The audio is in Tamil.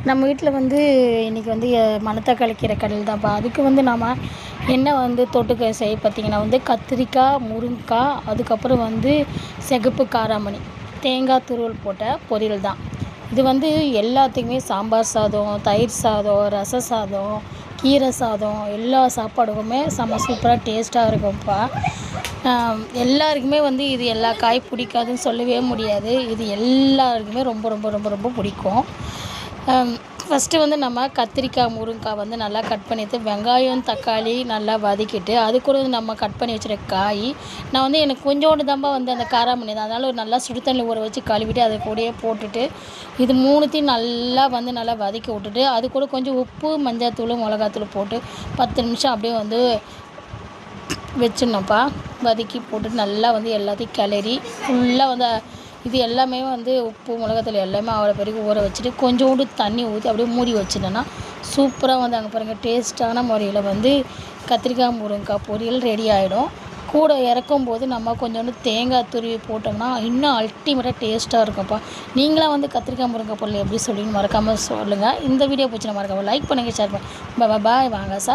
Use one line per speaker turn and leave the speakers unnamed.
நம்ம வீட்டில் வந்து இன்றைக்கி வந்து மணத்தக்காளி கீரை கடல் தான்ப்பா. அதுக்கு வந்து நம்ம என்ன வந்து தொட்டுக்க செய்ய பார்த்தீங்கன்னா வந்து கத்திரிக்காய், முருங்கைக்காய், அதுக்கப்புறம் வந்து சிகப்பு காராமணி, தேங்காய் துருவல் போட்ட பொரியல் தான். இது வந்து எல்லாத்துக்குமே சாம்பார் சாதம், தயிர் சாதம், ரச சாதம், கீரை சாதம் எல்லா சாப்பாடுக்குமே செம்ம சூப்பராக டேஸ்ட்டாக இருக்கும்ப்பா. எல்லாருக்குமே வந்து இது எல்லா காய் பிடிக்காதுன்னு சொல்லவே முடியாது. இது எல்லாருக்குமே ரொம்ப ரொம்ப ரொம்ப ரொம்ப பிடிக்கும். ஃபஸ்ட்டு வந்து நம்ம கத்திரிக்காய், முருங்கைக்காய் வந்து நல்லா கட் பண்ணிட்டு, வெங்காயம், தக்காளி நல்லா வதக்கிட்டு, அது கூட நம்ம கட் பண்ணி வச்சுருக்க காய், நான் வந்து எனக்கு கொஞ்சோண்டு தான்ப்பா வந்து அந்த காராமணி தான். அதனால் நல்லா சுடு தண்ணி ஊற வச்சு கழுவிட்டு அது கூடயே போட்டுட்டு, இது 3த்தையும் நல்லா வந்து நல்லா வதக்கி விட்டுட்டு, அது கூட கொஞ்சம் உப்பு, மஞ்சள்தூள், மிளகாத்தூள் போட்டு 10 நிமிஷம் அப்படியே வந்து வச்சிடணும்ப்பா. வதக்கி போட்டுட்டு நல்லா வந்து எல்லாத்தையும் கிளறி ஃபுல்லாக வந்து இது எல்லாமே வந்து உப்பு, மிளகாத்தூள் எல்லாமே அவ்வளோ பிறகு ஊற வச்சுட்டு கொஞ்சோண்டு தண்ணி ஊற்றி அப்படியே மூடி வச்சிட்டேன்னா சூப்பராக வந்து அங்கே பாருங்கள் டேஸ்ட்டான முறையில் வந்து கத்திரிக்காய், முருங்கைக்காய் பொரியல் ரெடி ஆகிடும். கூட இறக்கும்போது நம்ம கொஞ்சோண்டு தேங்காய் துருவி போட்டோம்னா இன்னும் அல்டிமேட்டாக டேஸ்ட்டாக இருக்கும்ப்பா. நீங்களாம் வந்து கத்திரிக்காய், முருங்கைக்காய் பொரியல் எப்படி சொல்லுவீங்கன்னு மறக்காமல் சொல்லுங்கள். இந்த வீடியோ பிடிச்சினா மறக்காமல் லைக் பண்ணுங்கள், ஷேர் பண்ணுங்கள். பாய், வாங்க சார்.